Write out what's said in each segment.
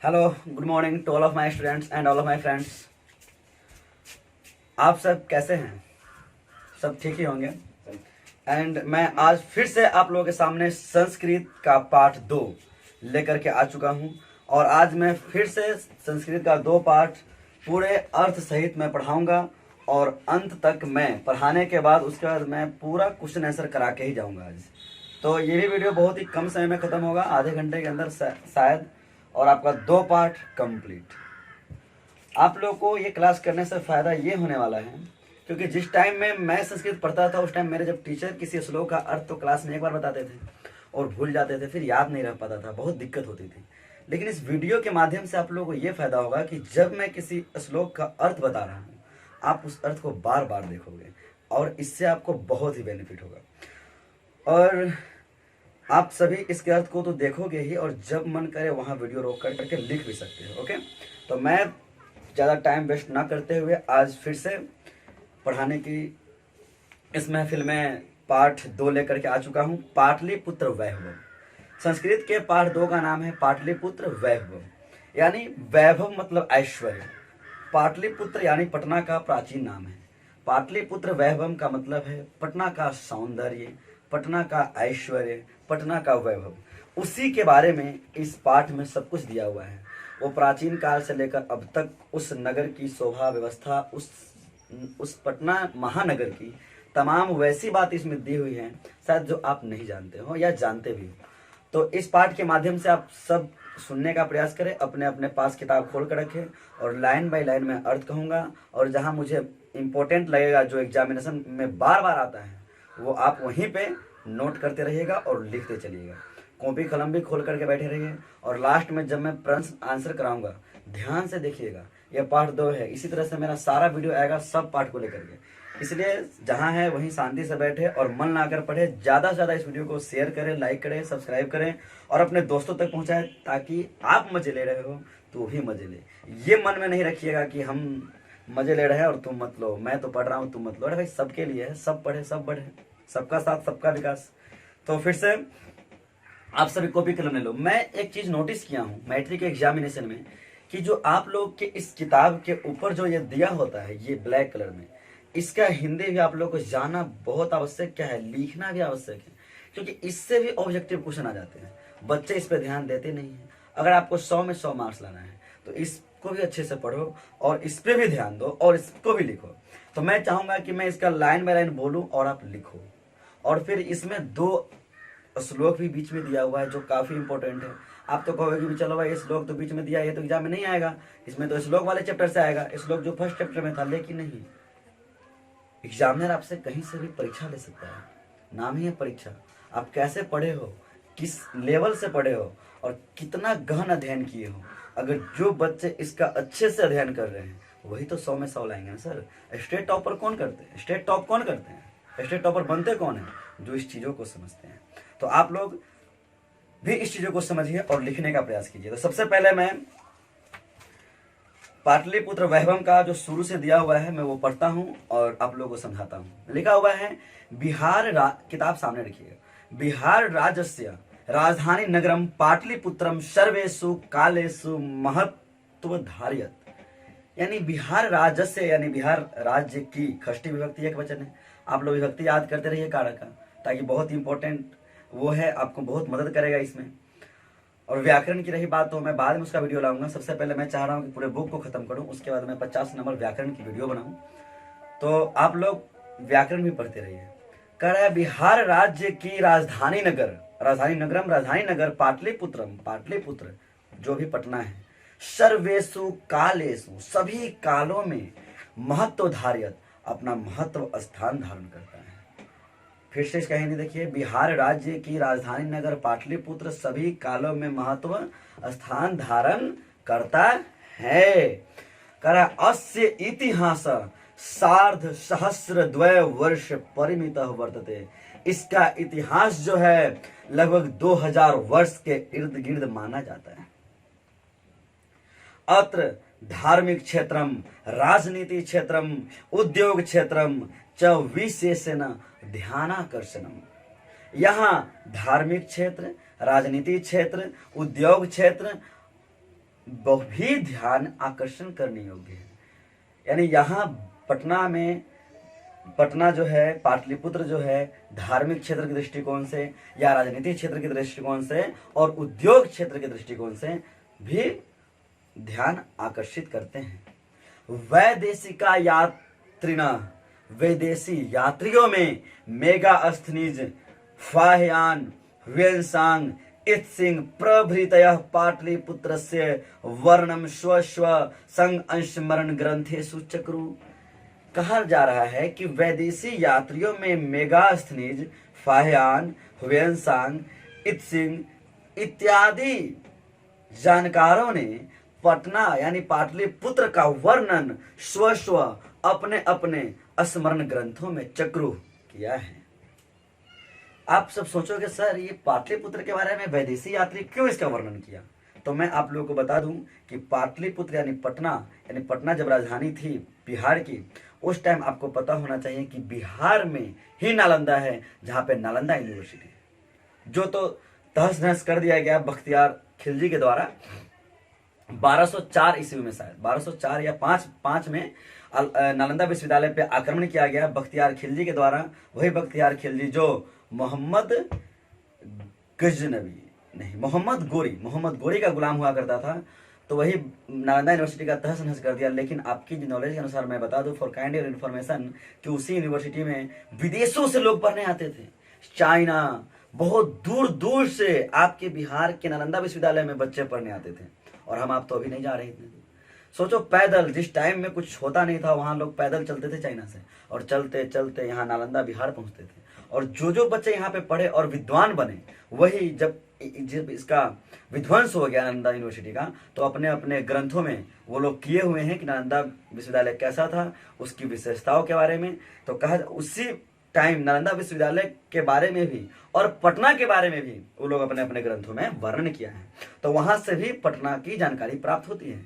Hello, good morning to all of my students and all of my friends. आप सब कैसे हैं? सब ठीक ही होंगे। एंड मैं आज फिर से आप लोगों के सामने संस्कृत का पाठ 2 लेकर के आ चुका हूं। और आज मैं फिर से संस्कृत का 2 पाठ पूरे अर्थ सहित मैं पढ़ाऊंगा। और अंत तक मैं पढ़ाने के बाद उसके बाद मैं पूरा क्वेश्चन आंसर करा के ही जाऊंगा आज। तो ये भी वीडियो बहुत ही कम समय में ख़त्म होगा, आधे घंटे के अंदर शायद, और आपका 2 पार्ट कंप्लीट। आप लोगों को ये क्लास करने से फ़ायदा ये होने वाला है क्योंकि जिस टाइम में मैं संस्कृत पढ़ता था उस टाइम मेरे जब टीचर किसी श्लोक का अर्थ तो क्लास में एक बार बताते थे और भूल जाते थे, फिर याद नहीं रह पाता था, बहुत दिक्कत होती थी। लेकिन इस वीडियो के माध्यम से आप लोगों को ये फ़ायदा होगा कि जब मैं किसी श्लोक का अर्थ बता रहा हूँ आप उस अर्थ को बार बार देखोगे और इससे आपको बहुत ही बेनिफिट होगा। और आप सभी इसके अर्थ को तो देखोगे ही, और जब मन करे वहाँ वीडियो रोक करके लिख भी सकते हो। ओके, तो मैं ज़्यादा टाइम वेस्ट ना करते हुए आज फिर से पढ़ाने की इस महफिल में पाठ 2 लेकर के आ चुका हूँ। पाटलिपुत्र वैभव। संस्कृत के पाठ 2 का नाम है पाटलिपुत्र वैभव, यानी वैभव मतलब ऐश्वर्य। पाटलिपुत्र यानी पटना का प्राचीन नाम है। पाटलिपुत्र वैभव का मतलब है पटना का सौंदर्य, पटना का ऐश्वर्य, पटना का वैभव। उसी के बारे में इस पाठ में सब कुछ दिया हुआ है। वो प्राचीन काल से लेकर अब तक उस नगर की शोभा व्यवस्था, उस पटना महानगर की तमाम वैसी बात इसमें दी हुई है शायद जो आप नहीं जानते हो या जानते भी हो। तो इस पाठ के माध्यम से आप सब सुनने का प्रयास करें, अपने अपने पास किताब खोल कर रखें और लाइन बाय लाइन में अर्थ कहूँगा। और जहाँ मुझे इम्पोर्टेंट लगेगा, जो एग्जामिनेशन में बार बार आता है, वो आप वहीं पे नोट करते रहिएगा और लिखते चलिएगा। कॉपी कलम भी खोल करके बैठे रहिए। और लास्ट में जब मैं प्रश्न आंसर कराऊंगा ध्यान से देखिएगा। यह पाठ 2 है, इसी तरह से मेरा सारा वीडियो आएगा सब पाठ को लेकर के। इसलिए जहां है वहीं शांति से बैठे और मन लाकर पढ़े। ज़्यादा से ज़्यादा इस वीडियो को शेयर करें, लाइक करें, सब्सक्राइब करें और अपने दोस्तों तक पहुँचाएं ताकि आप मजे ले रहे हो तो भी मजे ले। ये मन में नहीं रखिएगा कि हम मजे ले रहे हैं और तुम मत लो, मैं तो पढ़ रहा हूँ तुम मत लो। अरे भाई, सबके लिए है, सब पढ़े सब बढ़े, सबका साथ सबका विकास। तो फिर से आप सभी कॉपी कलम ले लो। मैं एक चीज नोटिस किया हूँ मैट्रिक एग्जामिनेशन में कि जो आप लोग के इस किताब के ऊपर जो ये दिया होता है ये ब्लैक कलर में, इसका हिंदी भी आप लोग को जानना बहुत आवश्यक क्या है, लिखना भी आवश्यक है, क्योंकि इससे भी ऑब्जेक्टिव क्वेश्चन आ जाते हैं। बच्चे इस पर ध्यान देते नहीं है। अगर आपको 100 में 100 मार्क्स लाना है तो इसको भी अच्छे से पढ़ो और इस पर भी ध्यान दो और इसको भी लिखो। तो मैं चाहूंगा कि मैं इसका लाइन बाय लाइन बोलूं और आप लिखो। और फिर इसमें 2 श्लोक भी बीच में दिया हुआ है जो काफी इंपॉर्टेंट है। आप तो कहोगे कि चलो भाई, श्लोक तो बीच में दिया है, ये तो एग्जाम में नहीं आएगा, इसमें तो श्लोक वाले चैप्टर से आएगा, श्लोक जो फर्स्ट चैप्टर में था। लेकिन नहीं, एग्जामिनर आपसे कहीं से भी परीक्षा ले सकता है, नाम ही है परीक्षा। आप कैसे पढ़े हो, किस लेवल से पढ़े हो और कितना गहन अध्ययन किए हो। अगर जो बच्चे इसका अच्छे से अध्ययन कर रहे हैं वही तो 100 में 100 लाएंगे ना सर। स्टेट टॉपर कौन करते हैं? स्टेट टॉप कौन करते हैं? स्टेट टॉपर बनते कौन है? जो इस चीजों को समझते हैं। तो आप लोग भी इस चीजों को समझिए और लिखने का प्रयास कीजिए। तो सबसे पहले मैं पाटलिपुत्र वैभव का जो शुरू से दिया हुआ है मैं वो पढ़ता हूं और आप लोगों को समझाता हूं। लिखा हुआ है किताब सामने रखिएगा। बिहार राज्यस्य राजधानी नगरम पाटलिपुत्रम सर्वेषु कालेषु महत्व धारियत। यानी बिहार राज्यस्य यानी बिहार राज्य की षष्ठी विभक्ति एक वचन है। आप लोग विभक्ति याद करते रहिए कारक का, ताकि बहुत इंपॉर्टेंट वो है, आपको बहुत मदद करेगा इसमें। और व्याकरण की रही बात तो मैं बाद में उसका वीडियो लाऊंगा। सबसे पहले मैं चाह रहा हूँ कि पूरे बुक को खत्म करूँ, उसके बाद मैं 50 नंबर व्याकरण की वीडियो बनाऊं। तो आप लोग व्याकरण भी पढ़ते रहिए। कह रहा है बिहार राज्य की राजधानी नगर, राजधानी नगरम राजधानी नगर पाटलिपुत्रम, पाटलिपुत्र जो भी पटना है, सर्वेषु कालेषु सभी कालों में महत्व धारियत अपना महत्व स्थान धारण करता है। फिर से इसका हिंदी देखिए। बिहार राज्य की राजधानी नगर पाटलिपुत्र सभी कालों में महत्व स्थान धारण करता है। करा अस्य इतिहास सार्ध सहस्र द्वय वर्ष परिमित वर्तते। इसका इतिहास जो है लगभग 2000 वर्ष के इर्द गिर्द माना जाता है। अत्र धार्मिक क्षेत्रम, राजनीति क्षेत्रम, उद्योग क्षेत्रम च विशेषण ध्यानाकर्षणम। यहाँ धार्मिक क्षेत्र, राजनीति क्षेत्र, उद्योग क्षेत्र भी ध्यान आकर्षण करने योग्य है। यानी यहाँ पटना जो है, पाटलिपुत्र जो है, धार्मिक क्षेत्र के दृष्टिकोण से या राजनीतिक क्षेत्र के दृष्टिकोण से और उद्योग क्षेत्र के दृष्टिकोण से भी ध्यान आकर्षित करते हैं। वैदेशिका यात्रिना, वैदेशी यात्रियों में मेगास्थनीज, फाह्यान, ह्वेनसांग, इत्सिंग प्रभृतयः पाटलिपुत्रस्य वर्णम स्वस्व संग अंशमरण ग्रंथेषु चक्रु। कहा जा रहा है कि वैदेशी यात्रियों में मेगास्थनीज, फाह्यान, ह्वेनसांग, इत्सिंग इत्यादि जानकारों ने पटना यानी पाटलिपुत्र का वर्णन स्वस्व अपने अपने स्मरण ग्रंथों में चक्रू किया है। आप सब सोचोगे सर ये पाटलिपुत्र के बारे में वैदेशी यात्री क्यों इसका वर्णन किया? तो मैं आप लोगों को बता दूं कि पाटलिपुत्र यानी पटना जब राजधानी थी बिहार की, उस टाइम आपको पता होना चाहिए कि बिहार में ही नालंदा है, जहां पे नालंदा यूनिवर्सिटी है, जो तो तहस नहस कर दिया गया बख्तियार खिलजी के द्वारा 1204 ईस्वी में, शायद 1204 या 5 में नालंदा विश्वविद्यालय पे आक्रमण किया गया बख्तियार खिलजी के द्वारा। वही बख्तियार खिलजी जो मोहम्मद गोरी का गुलाम हुआ करता था, तो वही नालंदा यूनिवर्सिटी का तहस नहस कर दिया। लेकिन आपकी नॉलेज के अनुसार मैं बता दूं, फॉर काइंड योर इन्फॉर्मेशन, कि उसी यूनिवर्सिटी में विदेशों से लोग पढ़ने आते थे। चाइना, बहुत दूर दूर से आपके बिहार के नालंदा विश्वविद्यालय में बच्चे पढ़ने आते थे, और हम आप तो अभी नहीं जा रहे थे। सोचो, पैदल, जिस टाइम में कुछ होता नहीं था वहां लोग पैदल चलते थे चाइना से, और चलते चलते यहाँ नालंदा बिहार पहुंचते थे। और जो बच्चे यहाँ पे पढ़े और विद्वान बने, वही जब इसका विध्वंस हो गया नालंदा यूनिवर्सिटी का, तो अपने अपने ग्रंथों में वो लोग किए हुए हैं कि नालंदा विश्वविद्यालय कैसा था, उसकी विशेषताओं के बारे में। तो कहा उसी टाइम नालंदा विश्वविद्यालय के बारे में भी और पटना के बारे में भी वो लोग अपने अपने ग्रंथों में वर्णन किया है। तो वहां से भी पटना की जानकारी प्राप्त होती है,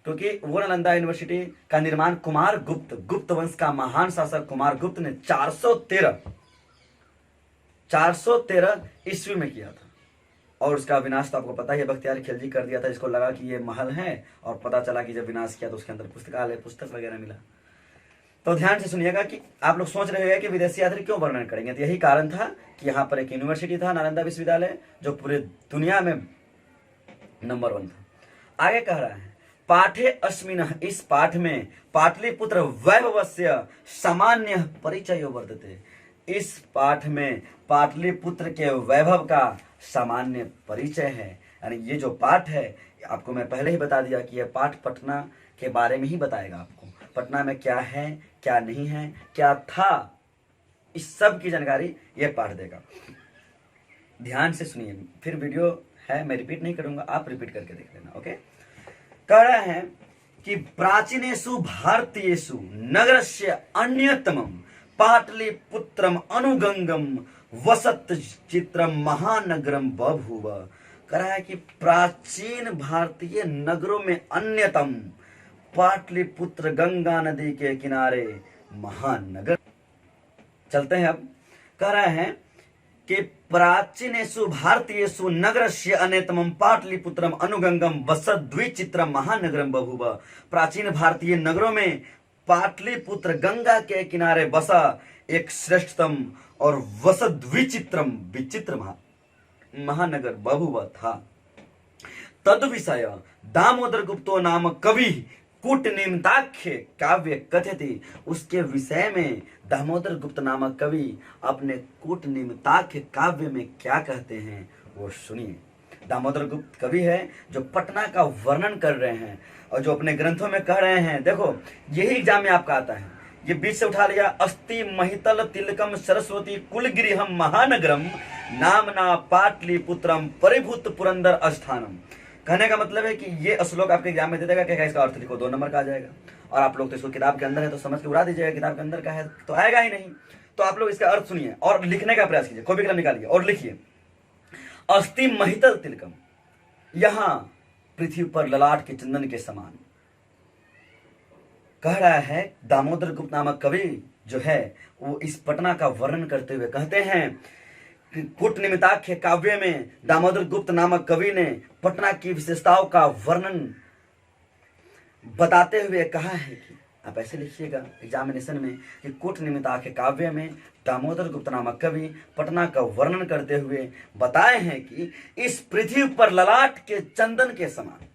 क्योंकि वो नालंदा यूनिवर्सिटी का निर्माण कुमार गुप्त वंश का महान शासक कुमार गुप्त ने 413 ईस्वी में किया था। और उसका विनाश तो आपको पता ही है, बख्तियार खिलजी कर दिया था, जिसको लगा कि ये महल है, और पता चला कि जब विनाश किया तो उसके अंदर पुस्तक वगैरह मिला। तो ध्यान से सुनिएगा कि आप लोग सोच रहे हैं कि विदेशी यात्री क्यों वर्णन करेंगे, तो यही कारण था कि यहाँ पर एक यूनिवर्सिटी था नालंदा विश्वविद्यालय, जो पूरे दुनिया में नंबर 1 था। आगे कह रहा है, पाठे अस्मिन, इस पाठ में पाटलिपुत्र वैभवस्य सामान्य परिचय वर्तते। इस पाठ में पाटलिपुत्र के वैभव का सामान्य परिचय है। यानी ये जो पाठ है, आपको मैं पहले ही बता दिया कि यह पाठ पटना के बारे में ही बताएगा। आपको पटना में क्या है, क्या नहीं है, क्या था, इस सब की जानकारी यह पाठ देगा। ध्यान से सुनिए, फिर वीडियो है, मैं रिपीट नहीं करूंगा, आप रिपीट करके देख लेना। ओके, कह रहे हैं कि प्राचीनेषु भारतीयेषु नगरस्य अन्यतमं पाटलिपुत्रम अनुगंगम वसत चित्रम महानगरम बभूव। कह रहा है कि प्राचीन भारतीय नगरों में अन्यतम पाटलिपुत्र गंगा नदी के किनारे महानगर। चलते हैं अब। कह रहे हैं कि प्राचीनेषु भारतीयेषु नगरस्य अन्यतमं पाटलिपुत्रम अनुगंगम वसत द्विचित्रम महानगरम बभूव। प्राचीन भारतीय नगरों में पाटलिपुत्र गंगा के किनारे बसा एक श्रेष्ठतम और वसत विचित्र महानगर बभूव था। तद विषय दामोदर गुप्तो नाम कवि कूटनिमिताख्य काव्य कथयति। उसके विषय में दामोदर गुप्त नामक कवि अपने कूटनिमिताख्य काव्य में क्या कहते हैं वो सुनिए। दामोदर गुप्त कवि है जो पटना का वर्णन कर रहे हैं और जो अपने ग्रंथों में कह रहे हैं। देखो, यही एग्जाम में आपका आता है, ये बीच से उठा लिया। अस्ति महितल तिलकम सरस्वती कुलगिरिहम महानगरम नामना पाटलिपुत्रम परिभूत पुरंदर अस्थानम। कहने का मतलब है कि ये श्लोक आपके एग्जाम में दे देगा, क्या इसका अर्थ लिखो, 2 नंबर का आ जाएगा। और आप लोग तो इसको किताब के अंदर है तो समझ के उड़ा दीजिएगा, किताब के अंदर का है तो आएगा ही नहीं। तो आप लोग इसका अर्थ सुनिए और लिखने का प्रयास कीजिए, कॉपी कलम निकालिए और लिखिए। अस्ति महितल तिलकम, यहां पृथ्वी पर ललाट के चंदन के समान। कह रहा है दामोदर गुप्त नामक कवि जो है वो इस पटना का वर्णन करते हुए कहते हैं, कूटनिमिताख्य काव्य में दामोदर गुप्त नामक कवि ने पटना की विशेषताओं का वर्णन बताते हुए कहा है कि आप ऐसे लिखिएगा एग्जामिनेशन में कि कूट निमित्ताख्य काव्य में दामोदर गुप्त नामक कवि पटना का वर्णन करते हुए बताए हैं कि इस पृथ्वी पर ललाट के चंदन के समान,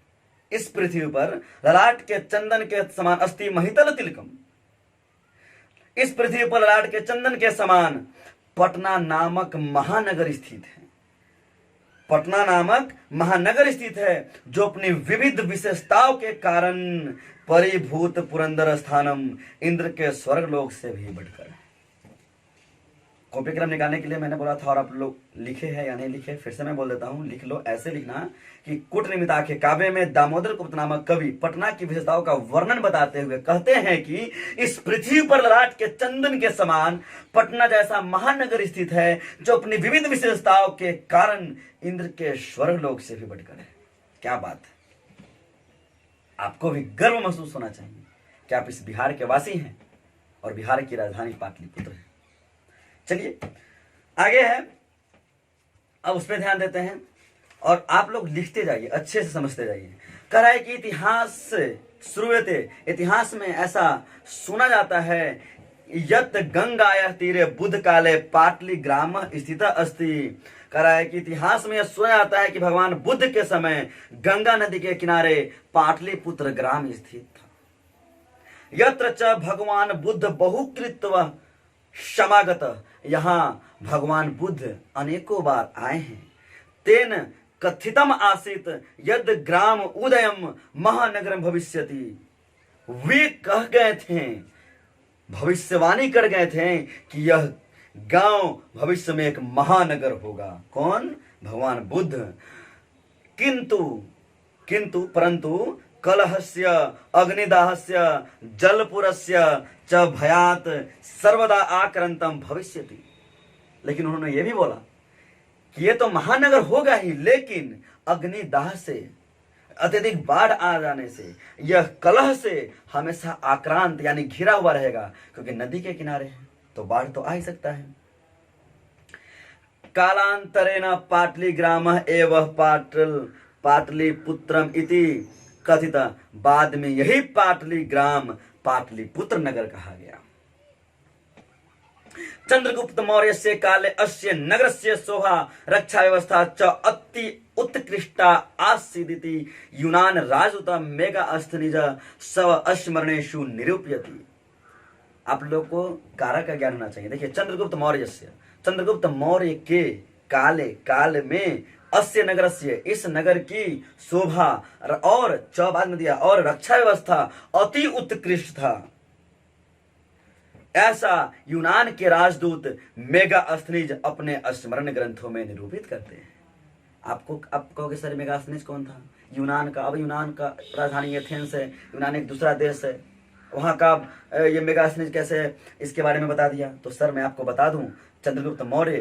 इस पृथ्वी पर ललाट के चंदन के समान अस्ति महितल तिलकम, इस पृथ्वी पर ललाट के चंदन के समान पटना नामक महानगर स्थित है। पटना नामक महानगर स्थित है जो अपनी विविध विशेषताओं के कारण परिभूत पुरंदर स्थानम इंद्र के स्वर्गलोक से भी बढ़कर है। कॉपी कलम निकालने के लिए मैंने बोला था और आप लोग लिखे हैं या नहीं लिखे, फिर से मैं बोल देता हूं, लिख लो। ऐसे लिखना कि कूट निमित्ताख्य काव्य में दामोदर गुप्त नामक कवि पटना की विशेषताओं का वर्णन बताते हुए कहते हैं कि इस पृथ्वी पर ललाट के चंदन के समान पटना जैसा महानगर स्थित है जो अपनी विविध विशेषताओं के कारण इंद्र के स्वर्गलोक से भी बढ़कर है। क्या बात है, आपको भी गर्व महसूस होना चाहिए कि आप इस बिहार के वासी हैं और बिहार की राजधानी पाटलिपुत्र है। चलिए आगे है, अब उस पर ध्यान देते हैं और आप लोग लिखते जाइए, अच्छे से समझते जाइए। कह रहा है कि इतिहास श्रूयते, इतिहास में ऐसा सुना जाता है, यत गंगाया तीरे बुध काले पाटली ग्राम स्थित अस्ति। कह रहा है कि इतिहास में यह सुना जाता है कि भगवान बुद्ध के समय गंगा नदी के किनारे पाटलिपुत्र ग्राम स्थित था। यत्र च भगवान बुद्ध बहुकृत्व समागत, यहाँ भगवान बुद्ध अनेकों बार आए हैं। तेन कथितम आसीत यद ग्राम उदयम महानगरम भविष्यति, वे कह गए थे, भविष्यवाणी कर गए थे कि यह गांव भविष्य में एक महानगर होगा। कौन? भगवान बुद्ध। किंतु परंतु कलहस्य अग्निदाहस्य जलपुरस्य च भयात सर्वदा आक्रांतम भविष्यति। लेकिन उन्होंने ये भी बोला कि ये तो महानगर होगा ही, लेकिन अग्निदाह से, अत्यधिक बाढ़ आ जाने से, यह कलह से हमेशा आक्रांत यानी घिरा हुआ रहेगा, क्योंकि नदी के किनारे है तो बाढ़ तो आ ही सकता है। कालांतरेण पाटली ग्राम एवं पाटलिपुत्रम इति कथित, बाद में यही पाटली ग्राम पाटलिपुत्र नगर कहा गया। चंद्रगुप्त मौर्य से काले अस्य नगरस्य शोभा रक्षा व्यवस्था च अति उत्कृष्टा आसीदिति यूनान राजदूत मेगा अस्थनिज सव अस्मरणेषु निरूपयति। आप लोग को कारक का ज्ञान होना चाहिए। देखिए, चंद्रगुप्त मौर्य के काल में अस्य नगरस्य, इस नगर की शोभा और बाद में दिया और रक्षा व्यवस्था अति उत्कृष्ट था, ऐसा यूनान के राजदूत मेगा अस्थनीज अपने स्मरण ग्रंथों में निरूपित करते हैं। आपको आप कहोगे सर मेगा अस्थनीज कौन था? यूनान का। अब यूनान का राजधानी एथेंस है, यूनान एक दूसरा देश है, वहां का ये मेगा अस्थनीज कैसे है इसके बारे में बता दिया। तो सर मैं आपको बता दूं, चंद्रगुप्त मौर्य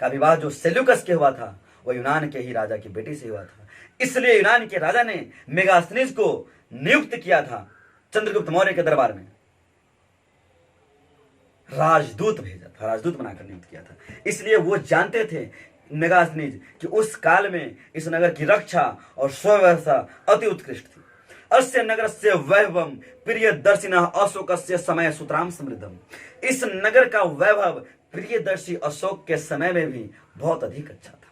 का विवाह जो सेल्यूकस के हुआ था वह यूनान के ही राजा की बेटी से हुआ था, इसलिए यूनान के राजा ने मेगा अस्थनीज को नियुक्त किया था चंद्रगुप्त मौर्य के दरबार में, राजदूत भेजा था, राजदूत बनाकर नियुक्त किया था। इसलिए वो जानते थे मेगा अस्थनीज कि उस काल में इस नगर की रक्षा और सुव्यवस्था अति उत्कृष्ट थी। अस्य नगरस्य वैभवम प्रियदर्शिनः अशोकस्य समय सुतराम समृद्धम। इस नगर का वैभव प्रियदर्शी अशोक के समय में भी बहुत अधिक अच्छा था।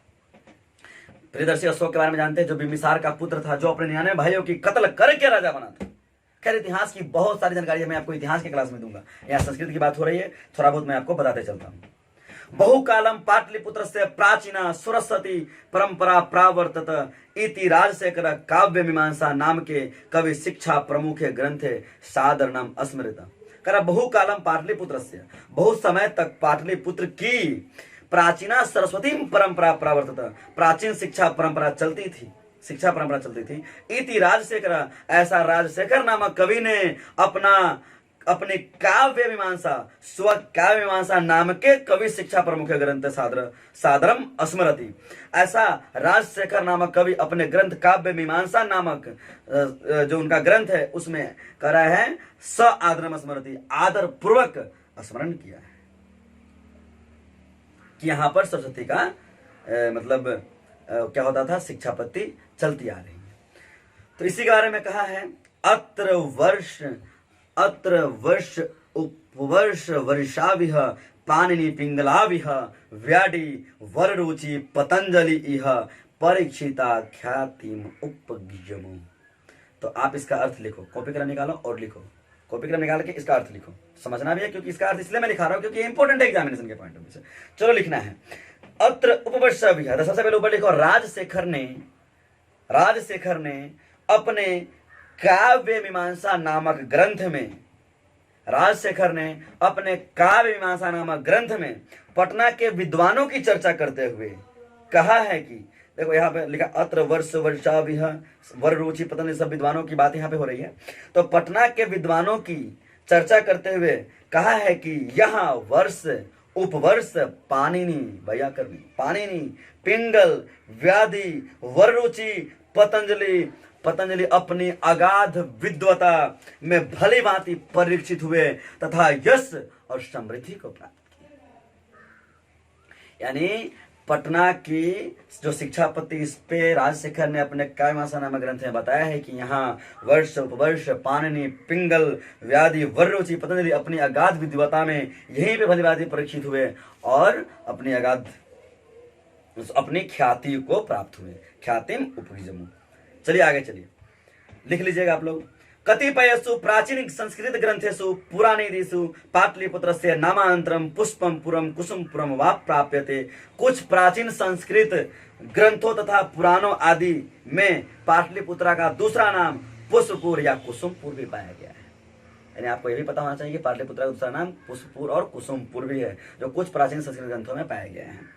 प्रियदर्शी अशोक के बारे में जानते हैं, जो बिंबिसार का पुत्र था, जो अपने 99 भाइयों की कत्ल करके राजा बना था। खैर, इतिहास की बहुत सारी जानकारी है, मैं आपको इतिहास के क्लास में दूंगा। यहाँ संस्कृत की बात हो रही है, थोड़ा बहुत मैं आपको बताते चलता हूँ। बहुकालम पाटलिपुत्र से प्राचीना सरस्वती परंपरा प्रावर्तत इति राजशेखर काव्य मीमांसा नाम के कवि शिक्षा प्रमुख ग्रंथे सादरणम स्मृत। करा बहुकालम पाटलिपुत्र से, बहुत समय तक पाटलिपुत्र की प्राचीना सरस्वती परंपरा प्रावर्तत, प्राचीन शिक्षा परंपरा चलती थी इति राजशेखर, ऐसा राजशेखर नामक कवि ने अपने काव्य मीमांसा, स्व काव्य मीमांसा नाम के कवि शिक्षा प्रमुख ग्रंथ सादरम स्मरति, ऐसा राजशेखर नामक कवि अपने ग्रंथ काव्य मीमांसा नामक जो उनका ग्रंथ है उसमें कह रहा है स आदरम स्मरति, आदर पूर्वक स्मरण किया है कि यहां पर सरस्वती का क्या होता था, शिक्षापत्ति चलती आ रही है। तो इसी के बारे में कहा है अत्र वर्ष उपवर्ष वर्षाविह पाणिनि पिंगलाविह व्याडी वररुचि पतंजलि इह परीक्षिता ख्यातिम उपगिजमु। तो आप इसका अर्थ लिखो, कॉपी कलम निकालो और लिखो, कॉपी कलम निकाल के इसका अर्थ लिखो। समझना भी है क्योंकि इसका अर्थ इसलिए मैं लिखा रहा हूं क्योंकि इंपॉर्टेंट है एग्जामिनेशन के पॉइंट ऑफ व्यू से। चलो लिखना है अत्र उपवर्षाविह। तो सबसे पहले ऊपर लिखो राजशेखर ने अपने काव्य मीमांसा नामक ग्रंथ में, राजशेखर ने अपने काव्य मीमांसा नामक ग्रंथ में पटना के विद्वानों की चर्चा करते हुए कहा है कि, देखो यहाँ पे लिखा अत्र वर्ष वर्षाविह वर रुचि पतंजलि, सब विद्वानों की बात यहाँ पे हो रही है। तो पटना के विद्वानों की चर्चा करते हुए कहा है कि यहाँ वर्ष उपवर्ष पाणिनि, वैयाकरणी, पाणिनि, पिंगल, व्याधि, वररुचि, पतंजलि अपनी अगाध विद्वता में भली भांति परीक्षित हुए तथा यश और समृद्धि को प्राप्त किया। यानी पटना की जो शिक्षापति, इस पे राजशेखर ने अपने काव्यमीमांसा नामक ग्रंथ में बताया है कि यहाँ वर्ष उपवर्ष पाणिनि, पिंगल, व्याधि, वररुचि, पतंजलि अपनी अगाध विद्वता में यहीं पे भली भांति परीक्षित हुए और अपनी ख्याति को प्राप्त हुए। ख्यातिम उपगिजमु। चलिए आगे चलिए, लिख लीजिएगा आप लोग। कतिपयसु प्राचीन संस्कृत ग्रंथेषु पुराणेषु पाटलिपुत्रस्य नामांतरम पुष्पम पुरम कुसुमपुरम वा प्राप्यते। कुछ प्राचीन संस्कृत ग्रंथों तथा पुराणों आदि में पाटलिपुत्रा का दूसरा नाम पुष्पपुर या कुसुमपुर भी पाया गया है। यानी आपको यह भी पता होना चाहिए कि पाटलिपुत्रा का दूसरा नाम पुष्पपुर और कुसुमपुर भी है, जो कुछ प्राचीन संस्कृत ग्रंथों में पाए गए हैं।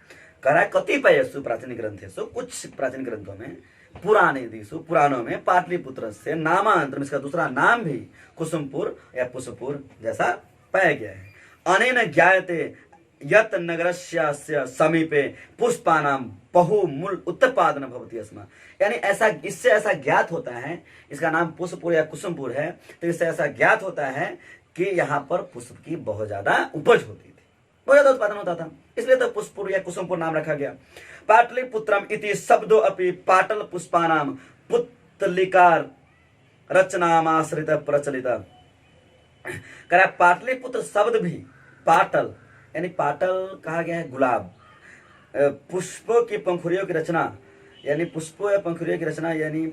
कह रहा है कतिपयसु प्राचीन ग्रंथेषु, कुछ प्राचीन ग्रंथों में, पुराणों में पाटलिपुत्र से नामांतर, इसका दूसरा नाम भी कुसुमपुर या पुष्पपुर जैसा पाया गया है। अनेन ज्ञायते यत नगरस्य समीपे पुष्पानाम बहुमूल उत्पादन भवति स्म। यानी ऐसा, इससे ऐसा ज्ञात होता है, इसका नाम पुष्पपुर या कुसुमपुर है, तो इससे ऐसा ज्ञात होता है कि यहाँ पर पुष्प की बहुत ज्यादा उपज होती थी, बहुत ज्यादा उत्पादन होता था, इसलिए तो पुष्पपुर या कुसुमपुर नाम रखा गया। पाटलिपुत्रम इति शब्दो अपि पाटल पुष्पानाम पुत्तलिकार रचनामाश्रित प्रचलित। कह पाटलिपुत्र शब्द भी पाटल, यानी पाटल कहा गया है गुलाब, पुष्पों की पंखुड़ियों की रचना, यानी पुष्पों या पंखुड़ियों की रचना, यानी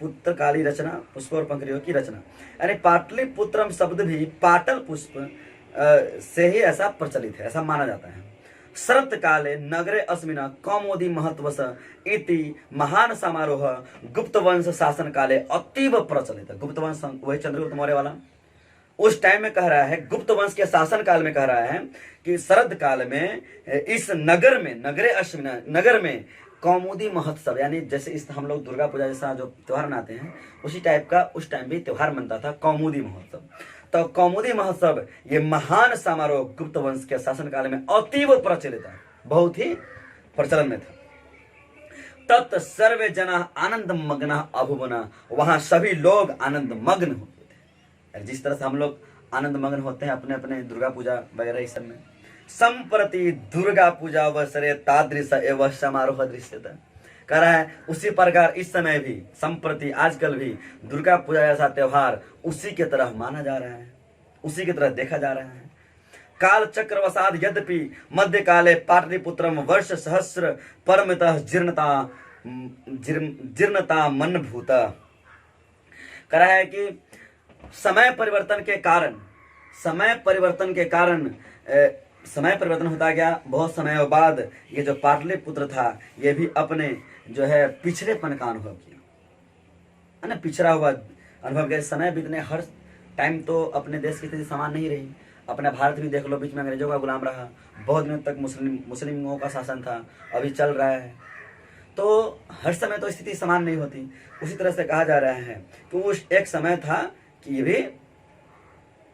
पुत्र काली रचना, पुष्प और पंखुड़ियों की रचना, यानी पाटलिपुत्रम शब्द भी पाटल पुष्प से ही ऐसा प्रचलित है, ऐसा माना जाता है। शरत काले नगरे अस्मिना कौमुदी महत्वस इति महान समारोह गुप्त वंश शासन काले अतीव प्रचलित। गुप्त वंश वही चंद्रगुप्त मौर्य वाला, उस टाइम में कह रहा है, गुप्त वंश के शासन काल में कह रहा है कि शरद काल में इस नगर में, नगरे अश्विना, नगर में कौमुदी महोत्सव, यानी जैसे इस हम लोग दुर्गा पूजा जैसा जो त्योहार मनाते हैं उसी टाइप का उस टाइम भी त्योहार मनता था, कौमुदी महोत्सव। तो कौमुदी महोत्सव ये महान समारोह गुप्त वंश के शासन काल में अतीव प्रचलित है, बहुत ही प्रचलन में था। तत् सर्वे जना आनंद मग्न अभुवना, वहां सभी लोग आनंद मग्न होते थे। जिस तरह से हम लोग आनंद मग्न होते हैं अपने अपने दुर्गा पूजा वगैरह इस सब में। संप्रति दुर्गा पूजा अवसरे तादृश एवं समारोह दृश्यते। कह रहा है उसी प्रकार इस समय भी, संप्रति आजकल भी दुर्गा पूजा जैसा त्योहार उसी के तरह माना जा रहा है, उसी की तरह देखा जा रहा है। काल चक्रवसाद यद्यपि मध्य काले पाटलिपुत्रम वर्ष सहस्र परमतः जीर्णता मन भूता। कह रहा है कि समय परिवर्तन होता गया। बहुत समय बाद ये जो पाटलिपुत्र था ये भी अपने जो है पिछड़ेपन का अनुभव किया, है ना, पिछड़ा हुआ अनुभव किया। समय बीतने हर टाइम तो अपने देश की स्थिति समान नहीं रही। अपना भारत भी देख लो, बीच में अंग्रेजों का गुलाम रहा, बहुत दिनों तक मुस्लिमों का शासन था, अभी चल रहा है। तो हर समय तो स्थिति समान नहीं होती। उसी तरह से कहा जा रहा है कि उस एक समय था कि ये भी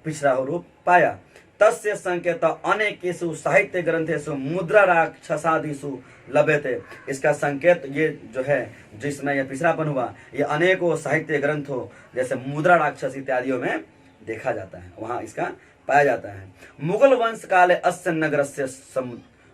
पिछड़ा रूप पाया। तस्य संकेत अनेकेषु साहित्य ग्रंथेषु मुद्रा राक्षसादिषु लभ्यते। इसका संकेत ये जो है, जिसमें यह पिछड़ापन हुआ, ये अनेकों साहित्य ग्रंथों जैसे मुद्रा राक्षस इत्यादियों में देखा जाता है, वहां इसका पाया जाता है। मुगल वंश काले अस्य नगरस्य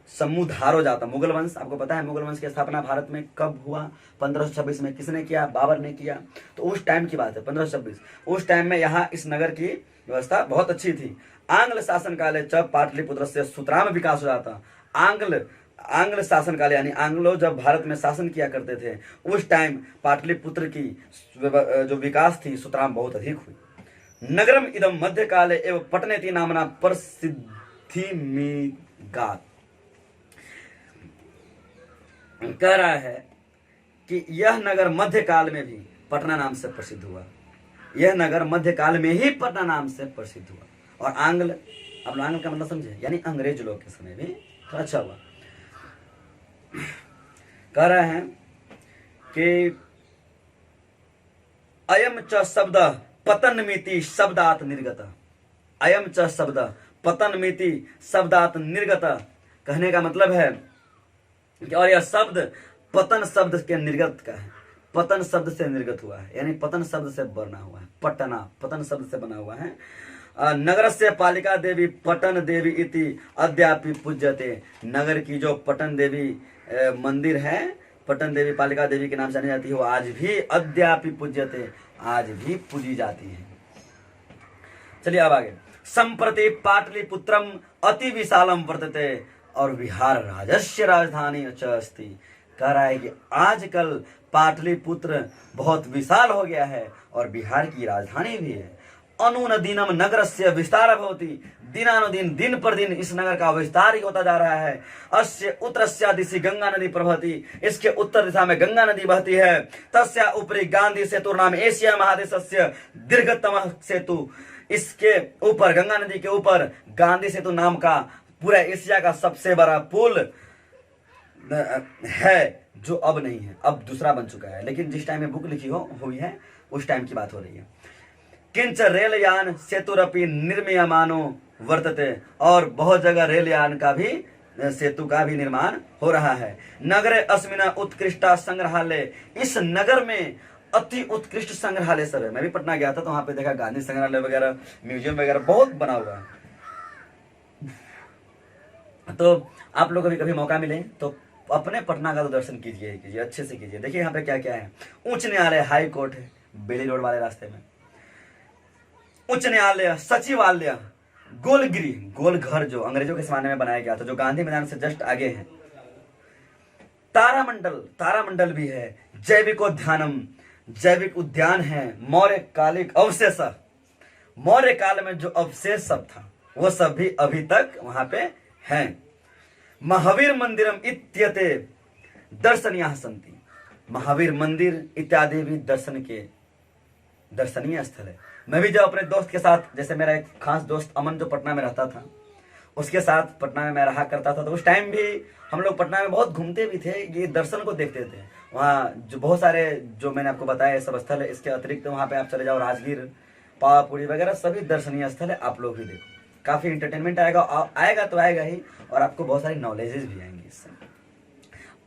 समुधारो जाता। मुगल वंश, आपको पता है मुगल वंश की स्थापना भारत में कब हुआ? 1526 में। किसने किया? बाबर ने किया। तो उस टाइम की बात है 1526। उस टाइम में यहाँ इस नगर की व्यवस्था बहुत अच्छी थी। आंग्ल शासन काले च पाटलिपुत्र से सुतराम विकास हो जाता। आंग्ल शासन काल यानी आंग्लो जब भारत में शासन किया करते थे उस टाइम पाटलिपुत्र की जो विकास थी सुतराम बहुत अधिक हुई। नगरम इदम मध्य काले एवं पटनेति नामना प्रसिद्धिमिगात। कह रहा है कि यह नगर मध्यकाल में भी पटना नाम से प्रसिद्ध हुआ। यह नगर मध्यकाल में ही पटना नाम से प्रसिद्ध हुआ। और आंग्ल, अब आंग्ल का मतलब समझे, यानी अंग्रेज लोग के समय भी तो अच्छा हुआ। कह रहे हैं कि अयम च शब्द पतनमिति शब्दात निर्गत। अयम च शब्द पतनमिति शब्दात निर्गत कहने का मतलब है कि और यह शब्द पतन शब्द के निर्गत का है। पतन शब्द से निर्गत हुआ है, यानी पतन शब्द से बना हुआ है। पटना पतन शब्द से बना हुआ है। नगरस्य पालिका देवी पटन देवी इति अद्यापि पूज्यते। नगर की जो पटन देवी मंदिर है, पटन देवी पालिका देवी के नाम से जानी जाती है, वो आज भी अद्यापि पूज्यते, आज भी पूजी जाती है। चलिए अब आगे। संप्रति पाटलिपुत्रम अति विशालम वर्तते और बिहार राजस्य राजधानी च अस्ति। कह रहा है कि आजकल पाटलिपुत्र बहुत विशाल हो गया है और बिहार की राजधानी भी है। अनुनदिनम नगरस्य विस्तार भवति। दिनानुदिन, दिन पर दिन इस नगर का विस्तार ही होता जा रहा है। अस्य उत्तरस्या दिशि गंगा नदी प्रवहति। इसके उत्तर दिशा में गंगा नदी बहती है। तस्या ऊपरी गांधी सेतु नाम एशिया महादेशस्य दीर्घतम सेतु। इसके ऊपर, गंगा नदी के ऊपर गांधी सेतु नाम का पूरा एशिया का सबसे बड़ा पुल है, जो अब नहीं है, अब दूसरा बन चुका है। लेकिन जिस टाइम में बुक लिखी हुई है उस टाइम की बात हो रही है। किंच रेलयान सेतुरपि निर्मीयमानो वर्तते। और बहुत जगह रेलयान का भी, सेतु का भी निर्माण हो रहा है। नगरे अस्मिन उत्कृष्टा संग्रहालय। इस नगर में अति उत्कृष्ट संग्रहालय सब है। मैं भी पटना गया था तो वहां पे देखा गांधी संग्रहालय वगैरह, म्यूजियम वगैरह बहुत बना हुआ है। तो आप लोग कभी मौका मिले तो अपने पटना का तो दर्शन कीजिए, अच्छे से कीजिए। देखिए यहाँ पे क्या क्या है। उच्च न्यायालय, हाई कोर्ट है बेली रोड वाले रास्ते में। उच्च न्यायालय, सचिवालय, गोलगिरी, गोल घर जो अंग्रेजों के जमाने में बनाया गया था, जो गांधी मैदान से जस्ट आगे है। तारामंडल भी है। जैविकोद्यानम, जैविक उद्यान है। मौर्य कालिक अवशेष, मौर्य काल में जो अवशेष सब था वो सब भी अभी तक वहां पे हैं। महावीर मंदिरम इत्यते दर्शनीय संति। महावीर मंदिर इत्यादि भी दर्शनीय स्थल है। मैं भी जब अपने दोस्त के साथ, जैसे मेरा एक खास दोस्त अमन जो पटना में रहता था, उसके साथ पटना में मैं रहा करता था, तो उस टाइम भी हम लोग पटना में बहुत घूमते भी थे, ये दर्शन को देखते थे। वहाँ जो बहुत सारे जो मैंने आपको बताया सब स्थल है। इसके अतिरिक्त वहाँ पे आप चले जाओ, राजगीर, पावापुरी वगैरह सभी दर्शनीय स्थल है। आप लोग भी देखो, काफी इंटरटेनमेंट आएगा तो आएगा ही, और आपको बहुत सारी नॉलेजेस भी आएंगी इससे।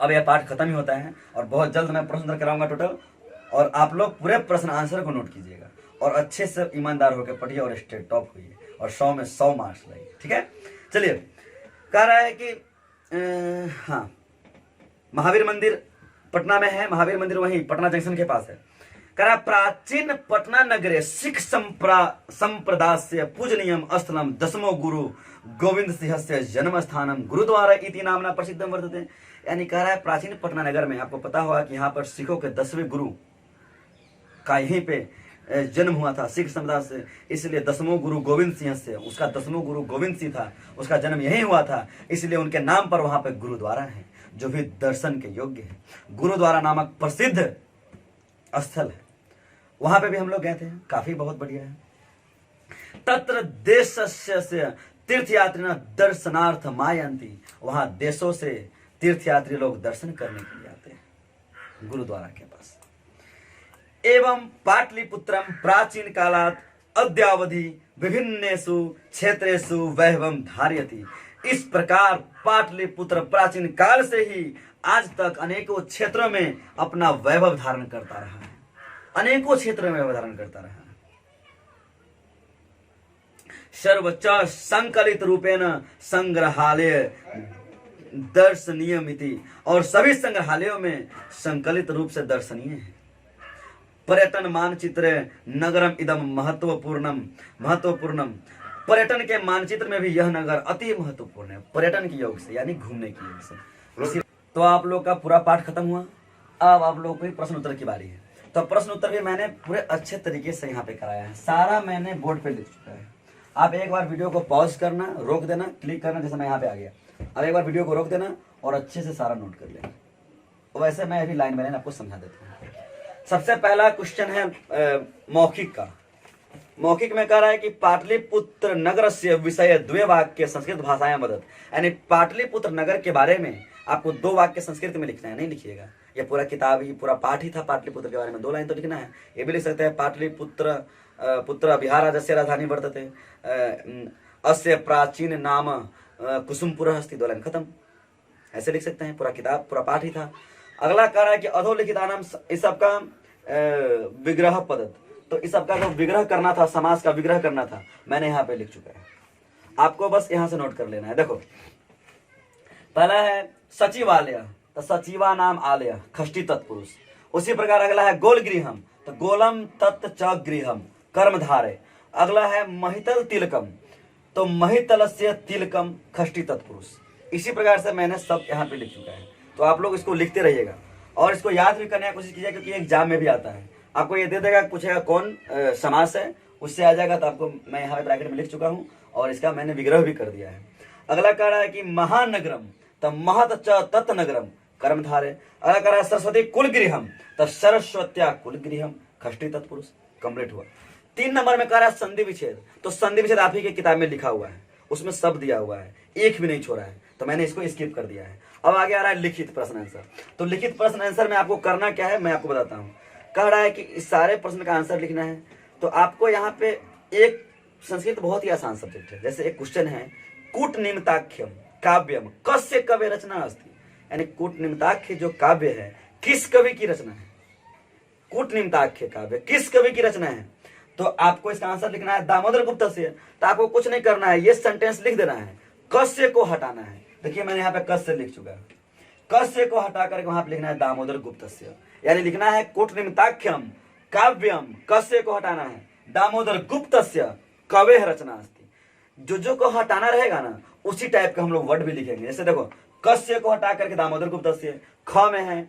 अब यह पाठ खत्म ही होता है और बहुत जल्द मैं प्रश्न कराऊंगा टोटल, और आप लोग पूरे प्रश्न आंसर को नोट कीजिएगा और अच्छे से ईमानदार होकर पढ़िए और स्टेट टॉप होइए और 100 में 100 मार्क्स लाइए। ठीक है, चलिए। कह रहा है कि हाँ, महावीर मंदिर पटना में है। महावीर मंदिर वहीं पटना जंक्शन के पास है। कह रहा प्राचीन पटना नगरे सिख संप्रदाय से पूजनीयम स्थलम दसमो गुरु गोविंद सिंह से जन्म स्थानम गुरुद्वारा इति नामना प्रसिद्ध वर्तते। यानी कह रहा है प्राचीन पटना नगर में, आपको पता होगा कि यहाँ पर सिखों के 10वें गुरु का यहीं पे जन्म हुआ था, सिख समुदाय से। इसलिए 10वां गुरु गोविंद सिंह से, उसका 10वां गुरु गोविंद सिंह था, उसका जन्म यहीं हुआ था। इसलिए उनके नाम पर वहां पे गुरुद्वारा है, जो भी दर्शन के योग्य है। गुरुद्वारा नामक प्रसिद्ध स्थल है, वहां पे भी हम लोग गए थे, काफी बहुत बढ़िया है। तत्र देशस्य तीर्थयात्री दर्शनार्थ मायंती। वहां देशों से तीर्थयात्री लोग दर्शन करने के लिए आते हैं गुरुद्वारा के पास। एवं पाटलिपुत्रम प्राचीन कालात अद्यावधि विभिन्नेषु क्षेत्रेषु वैभवम धारयति। इस प्रकार पाटलिपुत्र प्राचीन काल से ही आज तक अनेकों क्षेत्रों में अपना वैभव धारण करता रहा है, अनेकों क्षेत्रों में वैभव धारण करता रहा है। सर्वोच्च संकलित रूपेण संग्रहालय दर्शनीय मिति, और सभी संग्रहालयों में संकलित रूप से दर्शनीय है। पर्यटन मानचित्र नगरम इदम महत्वपूर्णम। पर्यटन के मानचित्र में भी यह नगर अति महत्वपूर्ण है, पर्यटन की योग से, यानी घूमने की योग से। तो आप लोग का पूरा पाठ खत्म हुआ। अब आप लोगों को प्रश्न उत्तर की बारी है। तो प्रश्न उत्तर भी मैंने पूरे अच्छे तरीके से यहाँ पे कराया है, सारा मैंने बोर्ड पे लिख चुका है। आप एक बार वीडियो को पॉज करना, रोक देना, क्लिक करना, जैसे मैं यहाँ पे आ गया। अब एक बार वीडियो को रोक देना और अच्छे से सारा नोट कर लेना। वैसे मैं अभी लाइन बाय लाइन आपको समझा देता हूँ। सबसे पहला क्वेश्चन है मौखिक का। मौखिक में कह रहा है कि पाटलिपुत्र नगर से विषय द्वे वाक्य संस्कृत भाषाएं मदद, यानी पाटलिपुत्र नगर के बारे में आपको 2 वाक्य संस्कृत में लिखना है, नहीं लिखिएगा। ये पूरा किताब ही पूरा पाठ ही था पाटलिपुत्र के बारे में, 2 लाइन तो लिखना है। ये भी लिख सकते हैं पाटलिपुत्र पुत्र बिहार राज्य राजधानी वर्तते, अस्य प्राचीन नाम कुसुमपुर अस्ति, 2 लाइन खत्म। ऐसे लिख सकते हैं, पूरा किताब पूरा पाठ ही था। अगला कह रहा है कि अधोलिखितानाम, इस सबका विग्रह पदत, तो इस सबका जो विग्रह करना था, समास का विग्रह करना था, मैंने यहाँ पे लिख चुका है। आपको बस यहाँ से नोट कर लेना है। देखो पहला है सचिवालय, तो सचिवा नाम आलय खष्टी तत्पुरुष। उसी प्रकार अगला है गोल गृहम, तो गोलम तत् च गृहम कर्मधारय। अगला है महितल तिलकम, तो महितल से तिलकम खष्टी तत्पुरुष। इसी प्रकार से मैंने सब यहाँ पे लिख चुका है। तो आप लोग इसको लिखते रहिएगा और इसको याद भी करने की कोशिश कीजिए, क्योंकि एग्जाम में भी आता है। आपको ये दे देगा, पूछेगा कौन समास है, उससे आ जाएगा। तो आपको मैं यहाँ पे ब्रैकेट में लिख चुका हूँ और इसका मैंने विग्रह भी कर दिया है। अगला कह रहा है कि महानगरम, तब महत च तत् नगरम कर्मधारे। अगला कह रहा है सरस्वती कुलगृहम, तब सरस्वत्या कुलगृहम खष्टी तत्पुरुष। कंप्लीट हुआ। 3 नंबर में कह रहा है संधि विच्छेद, तो संधि विच्छेद आप ही की किताब में लिखा हुआ है, उसमें सब दिया हुआ है, एक भी नहीं छोड़ा है, तो मैंने इसको स्किप कर दिया है। अब आगे आ रहा है लिखित प्रश्न आंसर। तो लिखित प्रश्न आंसर में आपको करना क्या है मैं आपको बताता हूँ। कह रहा है कि इस सारे प्रश्न का आंसर लिखना है। तो आपको यहाँ पे एक संस्कृत बहुत ही आसान सब्जेक्ट है। जैसे एक क्वेश्चन है कूटनिमिताख्यम काव्यम कस्य कवि रचना अस्ति, यानी कूटनिमिताख्य जो काव्य है किस कवि की रचना है। कूटनिमिताख्य काव्य किस कवि की रचना है, तो आपको इसका आंसर लिखना है दामोदर गुप्त से। तो आपको कुछ नहीं करना है, ये सेंटेंस लिख देना है, कस्य को हटाना है। देखिए मैंने यहाँ पे कस्य लिख चुका है, कस्य को हटा करके वहां पे लिखना है दामोदर गुप्त, यानी लिखना है कूटनिमिताख्यम काव्यम, कस्य को हटाना है दामोदर गुप्त कवे रचना अस्ति। जो को हटाना रहेगा ना उसी टाइप का हम लोग वर्ड भी लिखेंगे। जैसे देखो कस्य को हटा करके दामोदर गुप्त, ख में है,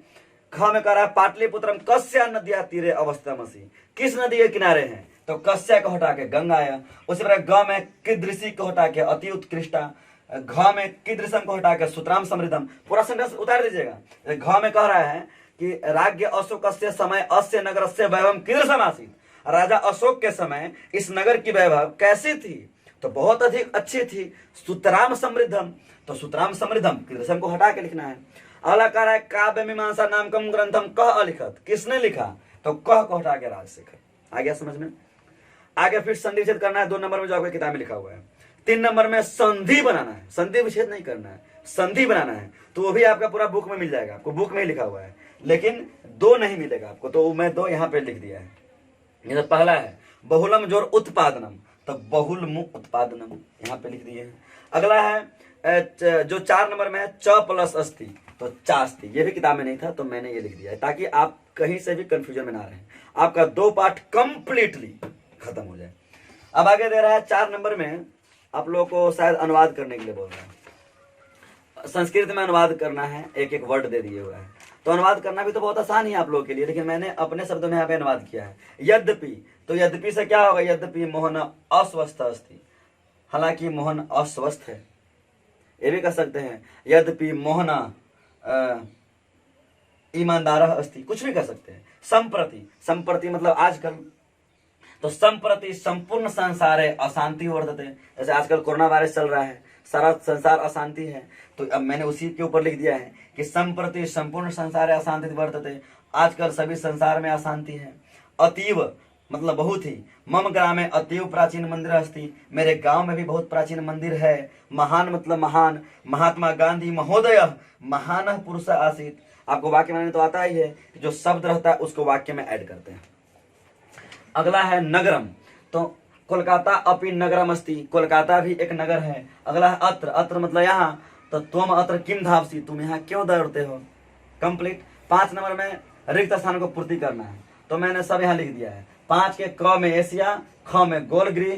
ख में कह रहा है पाटलिपुत्रम कस्या नदिया तीरे अवस्थामसी, किस नदी के किनारे हैं, तो कस्या को हटा के गंगा आया। उसी प्रकार ग में कीदृशी को हटा के अति उत्कृष्टा, घ में कीदृशम को हटा के सुतराम समृद्धम। पूरा सेंटेंस उतार दीजिएगा। घ में कह रहा है कि राज्य अशोक से समय अस्य नगर से वैभव कीदृशम आसीत, राजा अशोक के समय इस नगर की वैभव कैसी थी, तो बहुत अधिक अच्छी थी। सुतराम समृद्धम, तो सुतराम समृद्धम कीदृशम को हटा के लिखना है। अगला कह रहा है काव्य मीमांसा नामकम ग्रंथम कह अलिखत, किसने लिखा, तो कह को हटा के राजशेखर। आ गया समझ में। आगे फिर संधि विच्छेद करना है 2 नंबर में जो आपकी किताब में लिखा हुआ है। 3 नंबर में संधि बनाना है, संधि विच्छेद नहीं करना है, संधि बनाना है। तो वो भी आपका पूरा बुक में मिल जाएगा, आपको बुक में ही लिखा हुआ है, लेकिन 2 नहीं मिलेगा आपको, तो मैं 2 यहाँ पे लिख दिया है। ये पहला है बहुलम जोर उत्पादनम, तो बहुलम उत्पादनम यहाँ पे लिख दिए हैं। अगला है जो 4 नंबर में है च प्लस अस्ति, तो चास्ति, ये भी किताब में नहीं था तो मैंने ये लिख दिया है ताकि आप कहीं से भी कंफ्यूजन में ना रहे, आपका 2 पार्ट कंप्लीटली खत्म हो जाए। अब आगे दे रहा है 4 नंबर में आप लोगों को शायद अनुवाद करने के लिए बोल रहा है, संस्कृत में अनुवाद करना है, एक एक वर्ड दे दिए हुआ है। तो अनुवाद करना भी तो बहुत आसान ही है आप लोगों के लिए, लेकिन मैंने अपने शब्दों में यहाँ पे अनुवाद किया है। यद्यपि, तो यद्यपि से क्या होगा, यद्यपि मोहन अस्वस्थ अस्ति, हालांकि मोहन अस्वस्थ है, ये भी कह सकते हैं। यद्यपि मोहन ईमानदार अस्ति, कुछ भी कर सकते हैं। संप्रति, संप्रति मतलब आजकल, तो संप्रति संपूर्ण संसार है अशांति वर्तते, जैसे आजकल कोरोना वायरस चल रहा है, सारा संसार अशांति है, तो अब मैंने उसी के ऊपर लिख दिया है कि संप्रति संपूर्ण संसार है अशांति वर्तते, आजकल सभी संसार में अशांति है। अतीव मतलब बहुत ही, मम ग्राम में अतीव प्राचीन मंदिर अस्ति, मेरे गांव में भी बहुत प्राचीन मंदिर है। महान मतलब महान, महात्मा गांधी महोदय महान पुरुष आसीत। आपको वाक्य में तो आता ही है, जो शब्द रहता है उसको वाक्य में ऐड करते हैं। अगला है नगरम, तो कोलकाता अपि नगरम अस्ति, कोलकाता भी एक नगर है। अगला है अत्र, अत्र मतलब यहाँ, तो त्वम अत्र किम धावसी, तुम यहाँ क्यों दौड़ते हो। कंप्लीट। 5 नंबर में रिक्त स्थान को पूर्ति करना है, तो मैंने सब यहाँ लिख दिया है। 5 के क में एशिया, ख में गोलगिरी,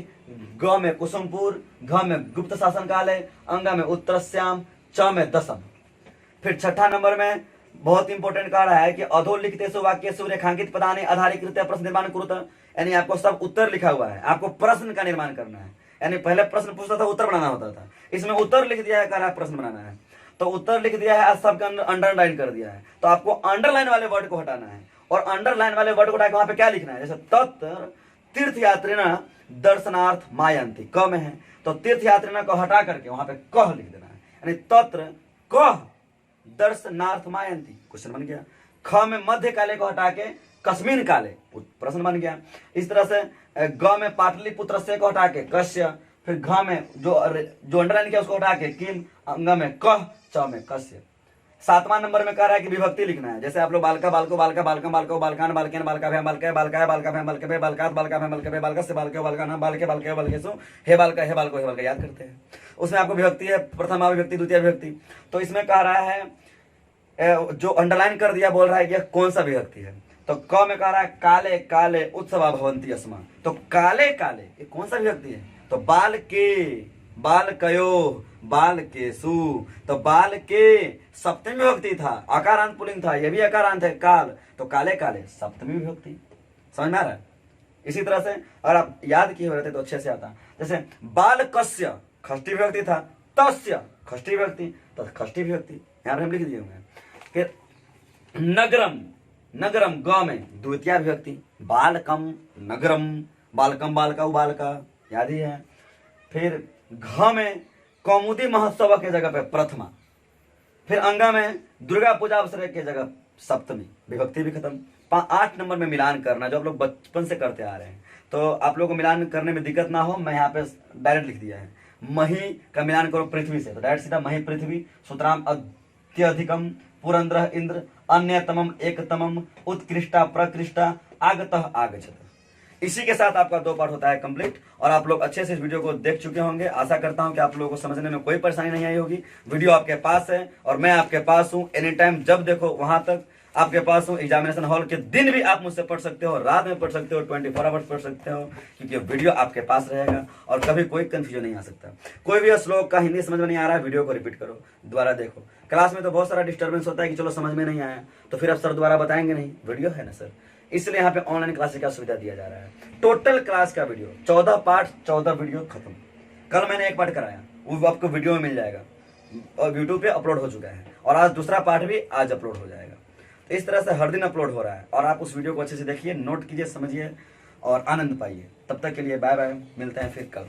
ग में कुसुमपुर, घ में गुप्त शासन काल है, अंग में उत्तरश्याम, च में दशम। फिर 6ठा नंबर में बहुत इंपॉर्टेंट कह रहा है कि अधोलिखितेषु वाक्येषु रेखांकित पदानि आधारीकृत प्रश्न निर्माण कुरुत, यानी आपको सब उत्तर लिखा हुआ है, आपको प्रश्न का निर्माण करना है। यानी पहले प्रश्न पूछता था, उत्तर बनाना होता था, इसमें उत्तर लिख दिया है, कह रहा है प्रश्न बनाना है, तो उत्तर लिख दिया है, आज सबके अंडरलाइन कर दिया है। तो आपको अंडरलाइन वाले वर्ड को हटाना है, और अंडरलाइन वाले वर्ड को हटा के वहां पे क्या लिखना है, जैसे तत्र तीर्थयात्रिणा दर्शनार्थ मायंती, क में है तो तीर्थयात्रिणा को हटा करके वहां पे कह लिख देना है, यानी तत्र कह दर्शनार्थ मायंती, क्वेश्चन बन गया। ख में मध्य काले को हटा के कस्मिन काले, प्रश्न बन गया। इस तरह से ग में पाटलिपुत्र से को हटा के कश्य, फिर घ में जो अंडरलाइन किया उसको हटा के किम, अंग में कह, च में कश्य। 7वां नंबर में कह रहा है कि विभक्ति लिखना है, जैसे आप लोग बालका बालको बालका बालकम बालको बालकान बालकेन बालका भय बालका बालका है बालका भय बालके भय बालकात बालका भय बालके भय बालकस से बालके बालका ना बालके बालके बालकेसु हे बालका हे बालको हे बालका याद करते हैं। उसमें आपको विभक्ति है, प्रथमा विभक्ति, द्वितीय विभक्ति। तो इसमें कह रहा है जो अंडरलाइन कर दिया, बोल रहा है कि कौन सा विभक्ति है। तो क में कह रहा है काले काले उत्सवा भवंती अस्मा, तो काले काले ये कौन सा विभक्ति है, तो बाल के, बाल कयो, बाल केसु, तो बाल के सप्तमी विभक्ति था, अकारांत पुल्लिंग था, ये भी अकारांत है काल, तो काले काले सप्तमी विभक्ति। समझ में आ रहा है। इसी तरह से अगर आप याद किए रहते तो अच्छे से आता, जैसे बाल कस्य षष्ठी विभक्ति था, तस्य षष्ठी विभक्ति, तो षष्ठी विभक्ति यहाँ पर हम लिख दिए हुए हैं। फिर नगरम, नगरम ग में द्वितीय विभक्ति, बालकम नगरम, बालकम बालका बालका याद ही है। फिर घ में कौमुदी महोत्सव के जगह पे प्रथमा, फिर अंगा में दुर्गा पूजा अवसर के जगह सप्तमी, विभक्ति भी खत्म। 8 नंबर में मिलान करना, जो आप लोग बचपन से करते आ रहे हैं, तो आप लोगों को मिलान करने में दिक्कत ना हो, मैं यहाँ पे डायरेक्ट लिख दिया है। मही का मिलान करो पृथ्वी से, तो डायरेक्ट सीधा मही पृथ्वी, सुतराम अत्यधिकम, पुरंद्र इंद्र, अन्यतमम एकतमम, उत्कृष्टा प्रकृष्टा, आगतः आगच्छत। इसी के साथ आपका 2 पार्ट होता है कंप्लीट, और आप लोग अच्छे से इस वीडियो को देख चुके होंगे। आशा करता हूं कि आप लोगों को समझने में कोई परेशानी नहीं आई होगी। वीडियो आपके पास है और मैं आपके पास हूं, एनी टाइम जब देखो वहां तक आपके पास हूं। एग्जामिनेशन हॉल के दिन भी आप मुझसे पढ़ सकते हो, रात में पढ़ सकते हो, 24 आवर्स पढ़ सकते हो, क्योंकि वीडियो आपके पास रहेगा और कभी कोई कंफ्यूजन नहीं आ सकता। कोई भी श्लोक का हिंदी समझ में नहीं आ रहा है, वीडियो को रिपीट करो, दोबारा देखो। क्लास में तो बहुत सारा डिस्टर्बेंस होता है कि चलो समझ में नहीं आया तो फिर अब सर दोबारा बताएंगे नहीं, वीडियो है ना सर, इसलिए यहाँ पे ऑनलाइन क्लासेस का सुविधा दिया जा रहा है। टोटल क्लास का वीडियो 14 पार्ट, 14 वीडियो खत्म। कल मैंने 1 पार्ट कराया, वो आपको वीडियो में मिल जाएगा और यूट्यूब पे अपलोड हो चुका है, और आज दूसरा पार्ट भी आज अपलोड हो जाएगा। तो इस तरह से हर दिन अपलोड हो रहा है, और आप उस वीडियो को अच्छे से देखिए, नोट कीजिए, समझिए और आनंद पाइए। तब तक के लिए बाय बाय, मिलते हैं फिर कल।